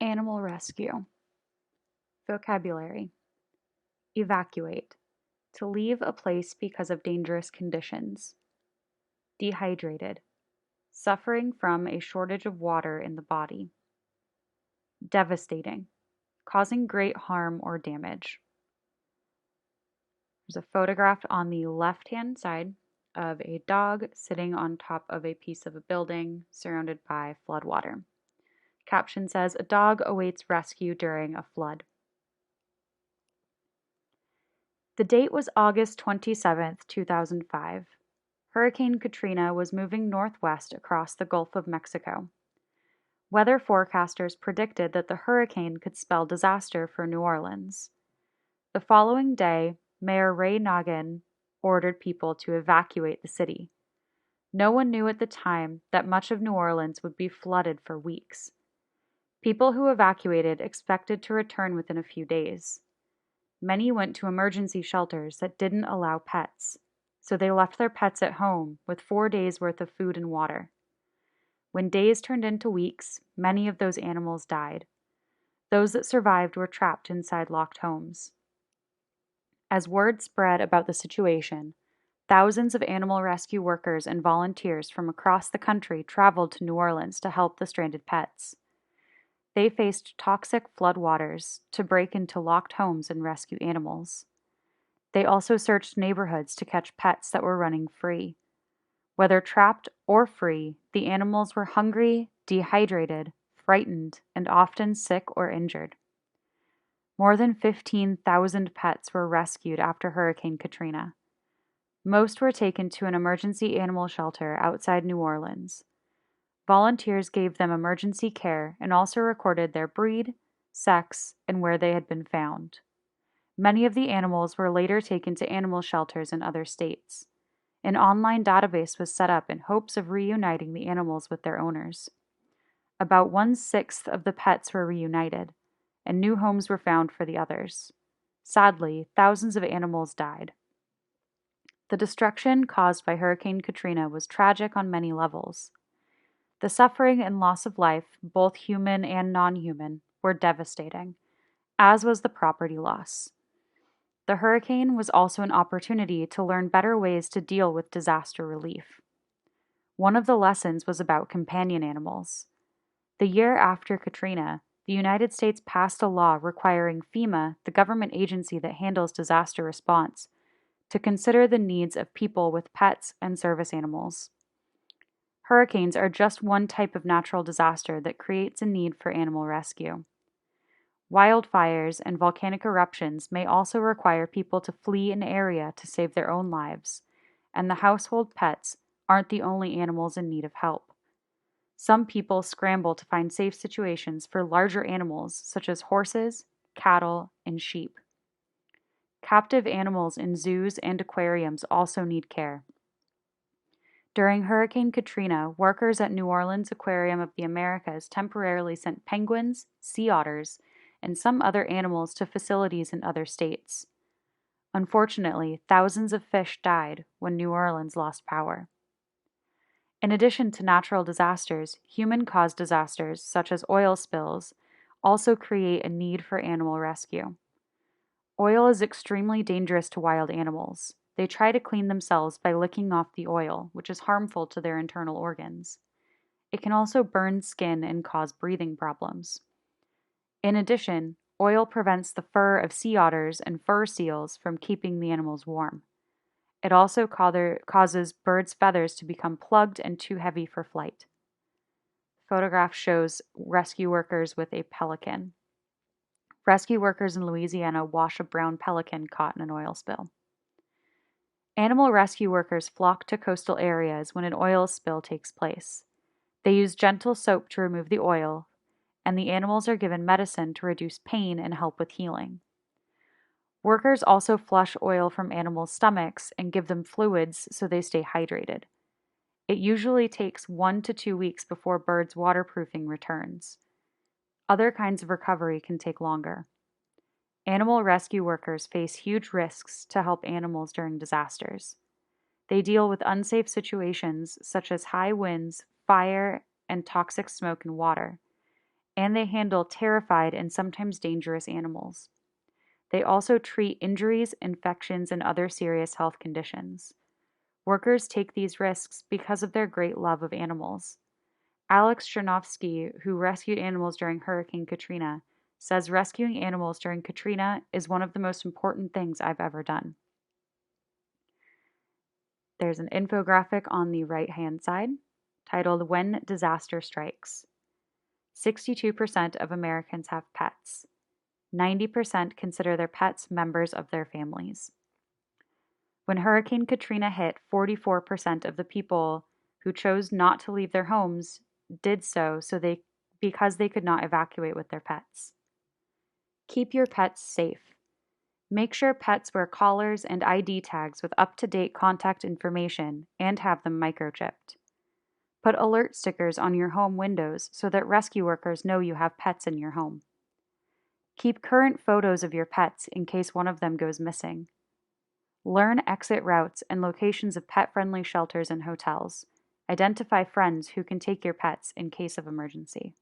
Animal rescue. Vocabulary. Evacuate. To leave a place because of dangerous conditions. Dehydrated. Suffering from a shortage of water in the body. Devastating. Causing great harm or damage. There's a photograph on the left-hand side of a dog sitting on top of a piece of a building surrounded by floodwater. Caption says, "A dog awaits rescue during a flood." The date was August 27th, 2005. Hurricane Katrina was moving northwest across the Gulf of Mexico. Weather forecasters predicted that the hurricane could spell disaster for New Orleans. The following day, Mayor Ray Nagin ordered people to evacuate the city. No one knew at the time that much of New Orleans would be flooded for weeks. People who evacuated expected to return within a few days. Many went to emergency shelters that didn't allow pets, so they left their pets at home with 4 days' worth of food and water. When days turned into weeks, many of those animals died. Those that survived were trapped inside locked homes. As word spread about the situation, thousands of animal rescue workers and volunteers from across the country traveled to New Orleans to help the stranded pets. They faced toxic floodwaters to break into locked homes and rescue animals. They also searched neighborhoods to catch pets that were running free. Whether trapped or free, the animals were hungry, dehydrated, frightened, and often sick or injured. More than 15,000 pets were rescued after Hurricane Katrina. Most were taken to an emergency animal shelter outside New Orleans. Volunteers gave them emergency care and also recorded their breed, sex, and where they had been found. Many of the animals were later taken to animal shelters in other states. An online database was set up in hopes of reuniting the animals with their owners. About 1/6 of the pets were reunited, and new homes were found for the others. Sadly, thousands of animals died. The destruction caused by Hurricane Katrina was tragic on many levels. The suffering and loss of life, both human and non-human, were devastating, as was the property loss. The hurricane was also an opportunity to learn better ways to deal with disaster relief. One of the lessons was about companion animals. The year after Katrina, the United States passed a law requiring FEMA, the government agency that handles disaster response, to consider the needs of people with pets and service animals. Hurricanes are just one type of natural disaster that creates a need for animal rescue. Wildfires and volcanic eruptions may also require people to flee an area to save their own lives, and the household pets aren't the only animals in need of help. Some people scramble to find safe situations for larger animals such as horses, cattle, and sheep. Captive animals in zoos and aquariums also need care. During Hurricane Katrina, workers at New Orleans Aquarium of the Americas temporarily sent penguins, sea otters, and some other animals to facilities in other states. Unfortunately, thousands of fish died when New Orleans lost power. In addition to natural disasters, human-caused disasters, such as oil spills, also create a need for animal rescue. Oil is extremely dangerous to wild animals. They try to clean themselves by licking off the oil, which is harmful to their internal organs. It can also burn skin and cause breathing problems. In addition, oil prevents the fur of sea otters and fur seals from keeping the animals warm. It also causes birds' feathers to become plugged and too heavy for flight. Photograph shows rescue workers with a pelican. Rescue workers in Louisiana wash a brown pelican caught in an oil spill. Animal rescue workers flock to coastal areas when an oil spill takes place. They use gentle soap to remove the oil, and the animals are given medicine to reduce pain and help with healing. Workers also flush oil from animals' stomachs and give them fluids so they stay hydrated. It usually takes 1 to 2 weeks before birds' waterproofing returns. Other kinds of recovery can take longer. Animal rescue workers face huge risks to help animals during disasters. They deal with unsafe situations such as high winds, fire, and toxic smoke and water. and they handle terrified and sometimes dangerous animals. They also treat injuries, infections, and other serious health conditions. Workers take these risks because of their great love of animals. Alex Stranovsky, who rescued animals during Hurricane Katrina, says rescuing animals during Katrina is one of the most important things I've ever done. There's an infographic on the right-hand side titled When Disaster Strikes. 62% of Americans have pets. 90% consider their pets members of their families. When Hurricane Katrina hit, 44% of the people who chose not to leave their homes did so because they could not evacuate with their pets. Keep your pets safe. Make sure pets wear collars and ID tags with up-to-date contact information and have them microchipped. Put alert stickers on your home windows so that rescue workers know you have pets in your home. Keep current photos of your pets in case one of them goes missing. Learn exit routes and locations of pet-friendly shelters and hotels. Identify friends who can take your pets in case of emergency.